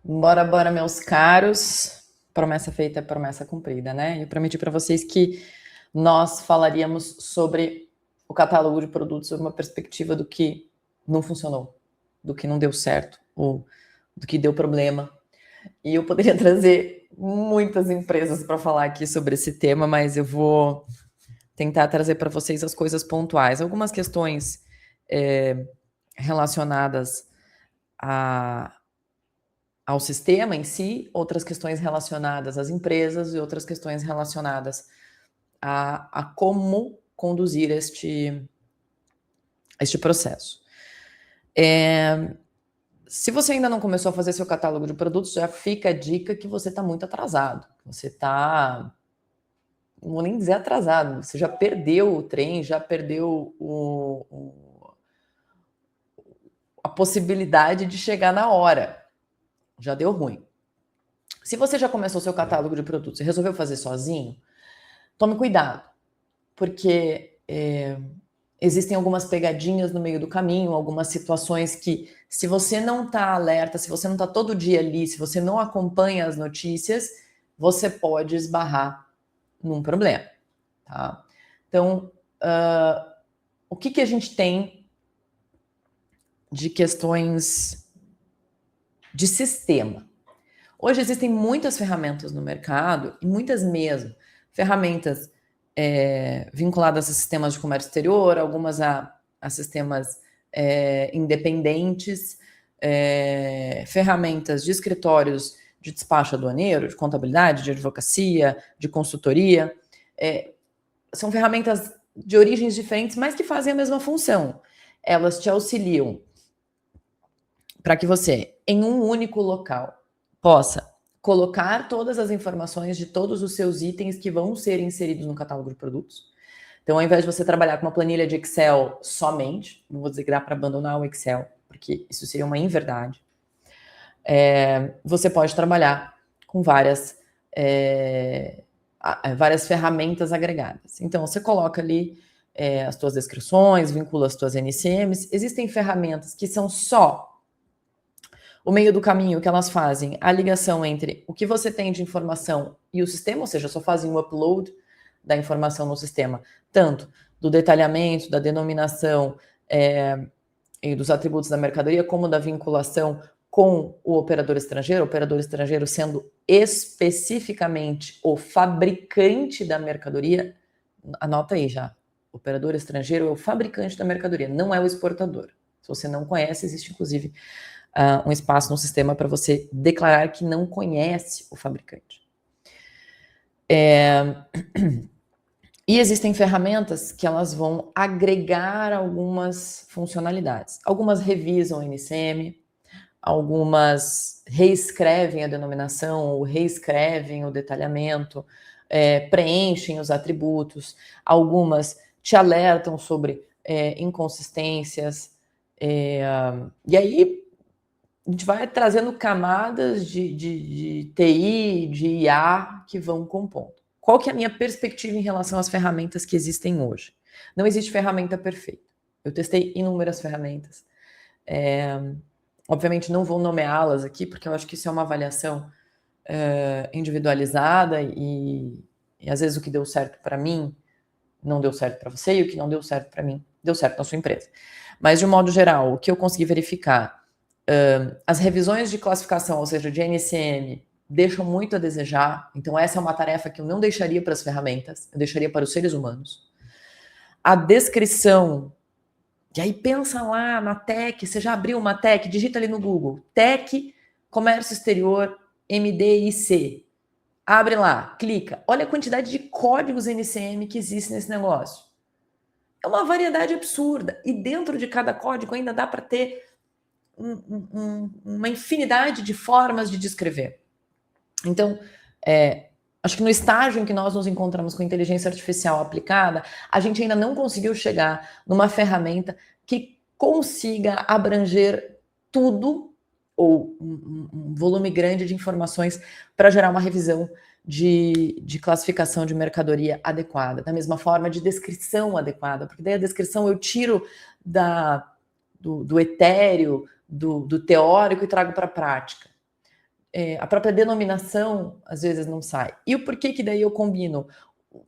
Bora, bora, meus caros. Promessa feita é promessa cumprida, né? Eu prometi para vocês que nós falaríamos sobre o catálogo de produtos sob uma perspectiva do que não funcionou, do que não deu certo, ou do que deu problema. E eu poderia trazer muitas empresas para falar aqui sobre esse tema, mas eu vou tentar trazer para vocês as coisas pontuais. Algumas questões relacionadas ao sistema em si, outras questões relacionadas às empresas e outras questões relacionadas a como conduzir este processo. Se você ainda não começou a fazer seu catálogo de produtos, já fica a dica que você está muito atrasado. Você está, não vou nem dizer atrasado, você já perdeu o trem, já perdeu a possibilidade de chegar na hora. Já deu ruim. Se você já começou seu catálogo de produtos e resolveu fazer sozinho, tome cuidado, porque existem algumas pegadinhas no meio do caminho, algumas situações que, se você não está alerta, se você não está todo dia ali, se você não acompanha as notícias, você pode esbarrar num problema. Tá? Então, o que a gente tem de questões de sistema? Hoje existem muitas ferramentas no mercado, e muitas mesmo. Ferramentas vinculadas a sistemas de comércio exterior, algumas a sistemas independentes, ferramentas de escritórios de despacho aduaneiro, de contabilidade, de advocacia, de consultoria. São ferramentas de origens diferentes, mas que fazem a mesma função. Elas te auxiliam para que você, em um único local, possa colocar todas as informações de todos os seus itens que vão ser inseridos no catálogo de produtos. Então, ao invés de você trabalhar com uma planilha de Excel somente, não vou dizer que dá para abandonar o Excel, porque isso seria uma inverdade, você pode trabalhar com várias ferramentas agregadas. Então, você coloca ali as suas descrições, vincula as suas NCMs. Existem ferramentas que são só o meio do caminho, que elas fazem a ligação entre o que você tem de informação e o sistema, ou seja, só fazem o upload da informação no sistema, tanto do detalhamento, da denominação e dos atributos da mercadoria, como da vinculação com o operador estrangeiro sendo especificamente o fabricante da mercadoria. Anota aí já, o operador estrangeiro é o fabricante da mercadoria, não é o exportador. Se você não conhece, existe inclusive um espaço no sistema para você declarar que não conhece o fabricante. E existem ferramentas que elas vão agregar algumas funcionalidades. Algumas revisam o NCM, algumas reescrevem a denominação, ou reescrevem o detalhamento, preenchem os atributos, algumas te alertam sobre inconsistências, e aí a gente vai trazendo camadas de TI, de IA que vão compondo. Qual que é a minha perspectiva em relação às ferramentas que existem hoje? Não existe ferramenta perfeita. Eu testei inúmeras ferramentas. Obviamente não vou nomeá-las aqui, porque eu acho que isso é uma avaliação individualizada e às vezes o que deu certo para mim não deu certo para você, e o que não deu certo para mim deu certo na sua empresa. Mas, de um modo geral, o que eu consegui verificar, as revisões de classificação, ou seja, de NCM, deixam muito a desejar. Então, essa é uma tarefa que eu não deixaria para as ferramentas, eu deixaria para os seres humanos. A descrição, e aí pensa lá na TEC, você já abriu uma TEC, digita ali no Google, TEC, Comércio Exterior, MDIC. Abre lá, clica, olha a quantidade de códigos NCM que existe nesse negócio. É uma variedade absurda, e dentro de cada código ainda dá para ter uma infinidade de formas de descrever. Então, acho que no estágio em que nós nos encontramos com inteligência artificial aplicada, a gente ainda não conseguiu chegar numa ferramenta que consiga abranger tudo, ou um volume grande de informações para gerar uma revisão de classificação de mercadoria adequada, da mesma forma de descrição adequada, porque daí a descrição eu tiro do etéreo, do teórico e trago para a prática. A própria denominação, às vezes, não sai. E o porquê que daí eu combino,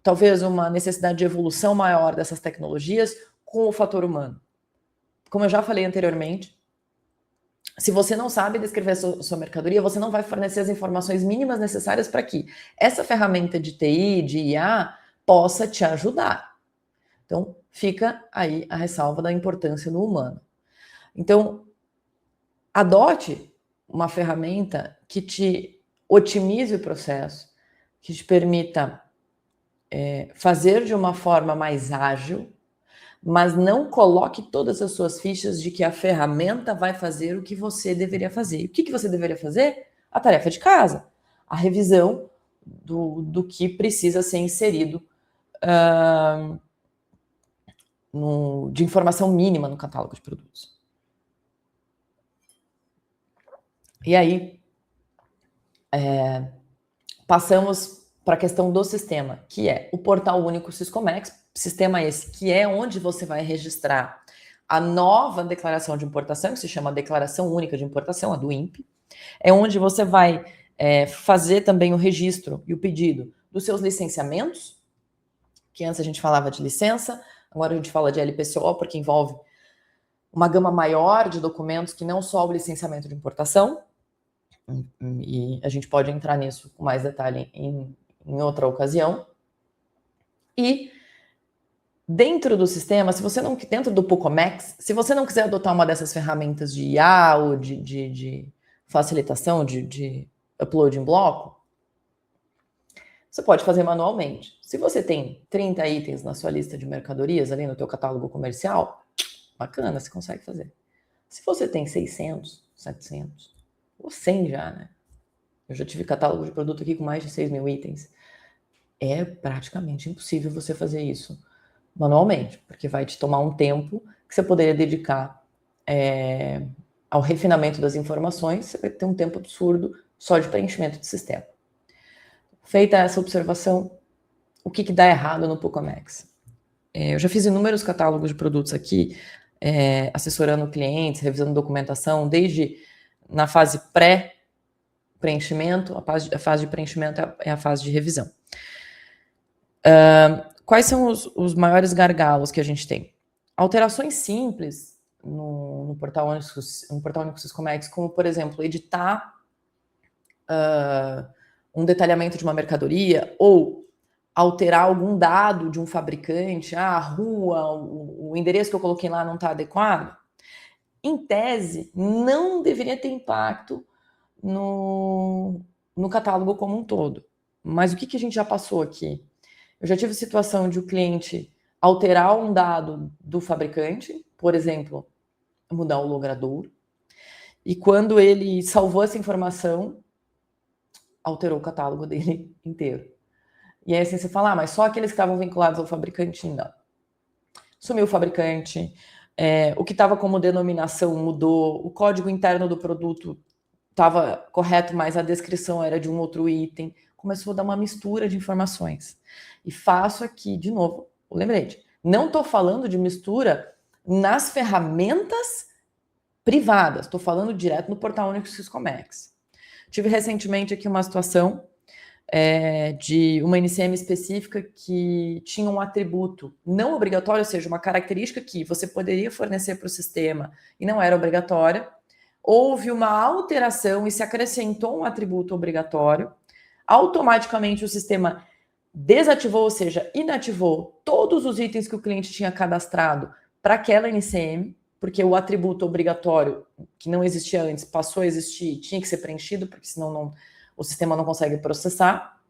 talvez, uma necessidade de evolução maior dessas tecnologias com o fator humano? Como eu já falei anteriormente, se você não sabe descrever a sua mercadoria, você não vai fornecer as informações mínimas necessárias para que essa ferramenta de TI, de IA, possa te ajudar. Então, fica aí a ressalva da importância do humano. Então, adote uma ferramenta que te otimize o processo, que te permita fazer de uma forma mais ágil, mas não coloque todas as suas fichas de que a ferramenta vai fazer o que você deveria fazer. O que você deveria fazer? A tarefa de casa, a revisão do que precisa ser inserido de informação mínima no catálogo de produtos. E aí, passamos para a questão do sistema, que é o Portal Único Siscomex, sistema esse que é onde você vai registrar a nova declaração de importação, que se chama Declaração Única de Importação, a do INPE, é onde você vai fazer também o registro e o pedido dos seus licenciamentos, que antes a gente falava de licença, agora a gente fala de LPCO, porque envolve uma gama maior de documentos que não só o licenciamento de importação, e a gente pode entrar nisso com mais detalhe em outra ocasião. E dentro do sistema, se você não, dentro do Pucomex, se você não quiser adotar uma dessas ferramentas de IA ou de facilitação, de upload em bloco, você pode fazer manualmente. Se você tem 30 itens na sua lista de mercadorias ali no teu catálogo comercial, bacana, você consegue fazer. Se você tem 600, 700, ou 100 já, né? Eu já tive catálogo de produto aqui com mais de 6 mil itens. É praticamente impossível você fazer isso manualmente, porque vai te tomar um tempo que você poderia dedicar ao refinamento das informações, você vai ter um tempo absurdo só de preenchimento de sistema. Feita essa observação, o que dá errado no Pucomex? Eu já fiz inúmeros catálogos de produtos aqui, assessorando clientes, revisando documentação, desde na fase pré-preenchimento, a fase de preenchimento é a fase de revisão. Quais são os maiores gargalos que a gente tem? Alterações simples no Portal Único Siscomex, como, por exemplo, editar um detalhamento de uma mercadoria ou alterar algum dado de um fabricante, a rua, o endereço que eu coloquei lá não está adequado, em tese, não deveria ter impacto no catálogo como um todo. Mas o que a gente já passou aqui? Eu já tive situação de o cliente alterar um dado do fabricante, por exemplo, mudar o logradouro, e quando ele salvou essa informação, alterou o catálogo dele inteiro. E aí assim, você fala, mas só aqueles que estavam vinculados ao fabricante, não. Sumiu o fabricante, o que estava como denominação mudou, o código interno do produto estava correto, mas a descrição era de um outro item. Começou a dar uma mistura de informações. E faço aqui, de novo, o lembrete. Não estou falando de mistura nas ferramentas privadas, estou falando direto no Portal Único Siscomex. Tive recentemente aqui uma situação de uma NCM específica que tinha um atributo não obrigatório, ou seja, uma característica que você poderia fornecer para o sistema e não era obrigatória. Houve uma alteração e se acrescentou um atributo obrigatório. Automaticamente o sistema desativou, ou seja, inativou todos os itens que o cliente tinha cadastrado para aquela NCM, porque o atributo obrigatório, que não existia antes, passou a existir, tinha que ser preenchido, porque senão o sistema não consegue processar.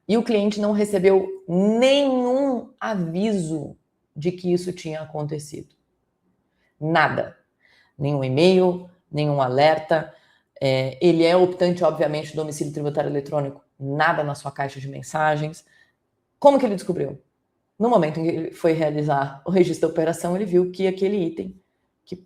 E o cliente não recebeu nenhum aviso de que isso tinha acontecido. Nada. Nenhum e-mail, nenhum alerta. Ele é optante, obviamente, do domicílio tributário eletrônico, nada na sua caixa de mensagens. Como que ele descobriu? No momento em que ele foi realizar o registro da operação, ele viu que aquele item, que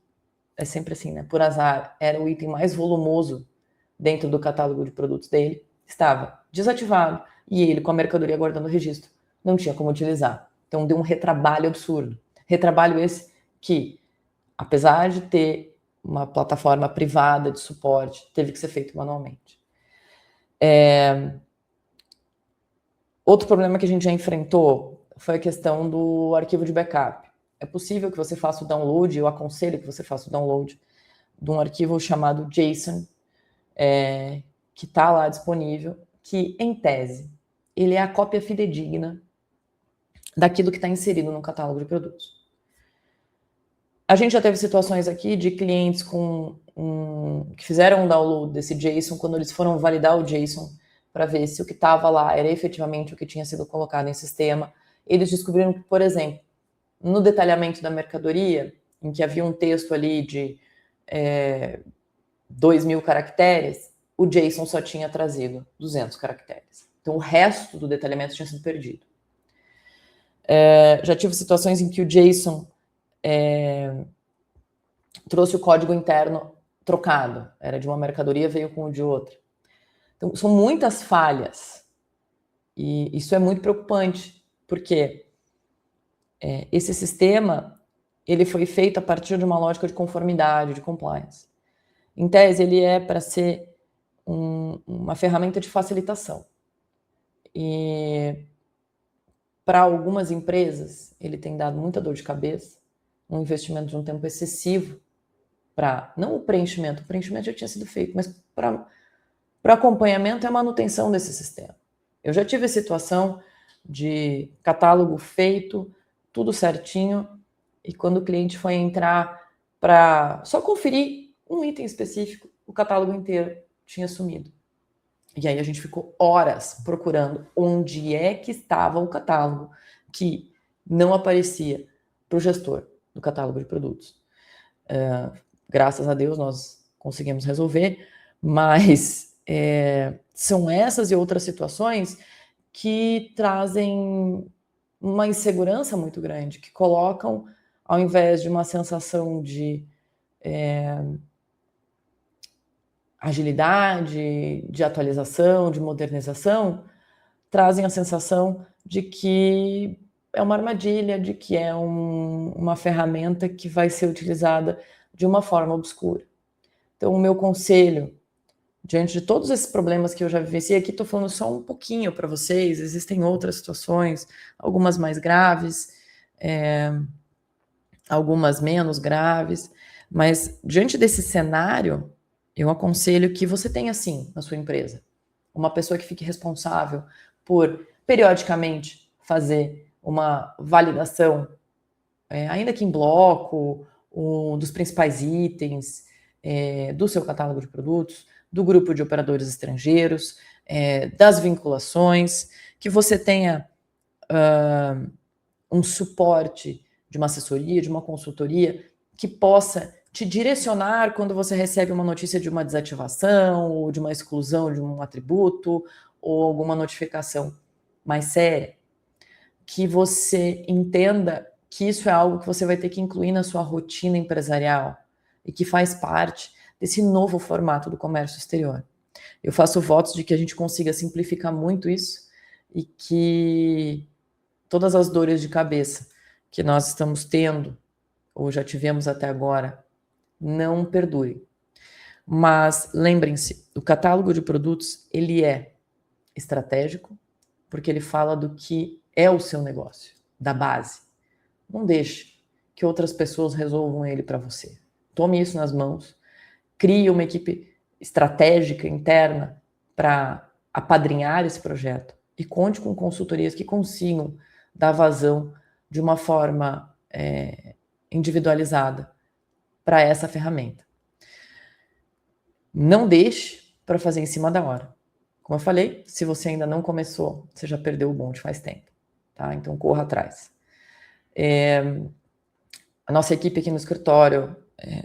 é sempre assim, né? Por azar, era o item mais volumoso dentro do catálogo de produtos dele, estava desativado. E ele, com a mercadoria guardando o registro, não tinha como utilizar. Então deu um retrabalho absurdo. Retrabalho esse que, apesar de ter uma plataforma privada de suporte, teve que ser feito manualmente. Outro problema que a gente já enfrentou foi a questão do arquivo de backup. É possível que você faça o download, eu aconselho que você faça o download de um arquivo chamado JSON, que está lá disponível, que, em tese, ele é a cópia fidedigna daquilo que está inserido no catálogo de produtos. A gente já teve situações aqui de clientes que fizeram um download desse JSON, quando eles foram validar o JSON para ver se o que estava lá era efetivamente o que tinha sido colocado em sistema. Eles descobriram que, por exemplo, no detalhamento da mercadoria, em que havia um texto ali de 2.000 caracteres, o JSON só tinha trazido 200 caracteres. Então, o resto do detalhamento tinha sido perdido. Já tive situações em que o JSON trouxe o código interno trocado. Era de uma mercadoria, veio com o de outra. Então, são muitas falhas. E isso é muito preocupante, porque esse sistema ele foi feito a partir de uma lógica de conformidade, de compliance. Em tese, ele é para ser uma ferramenta de facilitação. E para algumas empresas, ele tem dado muita dor de cabeça, um investimento de um tempo excessivo para, não o preenchimento já tinha sido feito, mas para acompanhamento e a manutenção desse sistema. Eu já tive a situação de catálogo feito, tudo certinho, e quando o cliente foi entrar para só conferir um item específico, o catálogo inteiro tinha sumido. E aí a gente ficou horas procurando onde é que estava o catálogo que não aparecia para o gestor do catálogo de produtos. Graças a Deus nós conseguimos resolver, mas são essas e outras situações que trazem uma insegurança muito grande, que colocam, ao invés de uma sensação de agilidade, de atualização, de modernização, trazem a sensação de que é uma armadilha, de que é uma ferramenta que vai ser utilizada de uma forma obscura. Então, o meu conselho, diante de todos esses problemas que eu já vivenciei, aqui estou falando só um pouquinho para vocês, existem outras situações, algumas mais graves, algumas menos graves, mas diante desse cenário, eu aconselho que você tenha, sim, na sua empresa, uma pessoa que fique responsável por, periodicamente, fazer uma validação, ainda que em bloco, dos principais itens, do seu catálogo de produtos, do grupo de operadores estrangeiros, das vinculações, que você tenha um suporte de uma assessoria, de uma consultoria, que possa te direcionar quando você recebe uma notícia de uma desativação, ou de uma exclusão de um atributo, ou alguma notificação mais séria. Que você entenda que isso é algo que você vai ter que incluir na sua rotina empresarial e que faz parte desse novo formato do comércio exterior. Eu faço votos de que a gente consiga simplificar muito isso e que todas as dores de cabeça que nós estamos tendo, ou já tivemos até agora, não perdurem. Mas lembrem-se, o catálogo de produtos, ele é estratégico, porque ele fala do que é o seu negócio, da base. Não deixe que outras pessoas resolvam ele para você. Tome isso nas mãos, crie uma equipe estratégica interna para apadrinhar esse projeto e conte com consultorias que consigam dar vazão de uma forma individualizada para essa ferramenta. Não deixe para fazer em cima da hora. Como eu falei, se você ainda não começou, você já perdeu o bonde faz tempo, tá? Então corra atrás. A nossa equipe aqui no escritório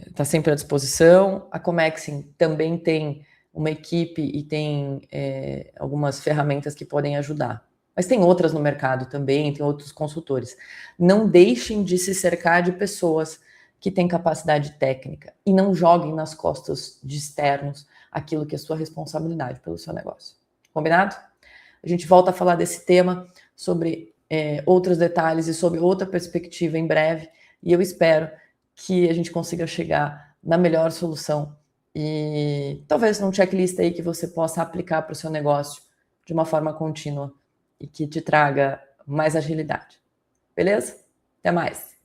está sempre à disposição. A Comexin também tem uma equipe e tem algumas ferramentas que podem ajudar. Mas tem outras no mercado também, tem outros consultores. Não deixem de se cercar de pessoas que têm capacidade técnica e não joguem nas costas de externos aquilo que é sua responsabilidade pelo seu negócio. Combinado? A gente volta a falar desse tema, sobre outros detalhes e sobre outra perspectiva em breve, e eu espero que a gente consiga chegar na melhor solução e talvez num checklist aí que você possa aplicar para o seu negócio de uma forma contínua e que te traga mais agilidade. Beleza? Até mais!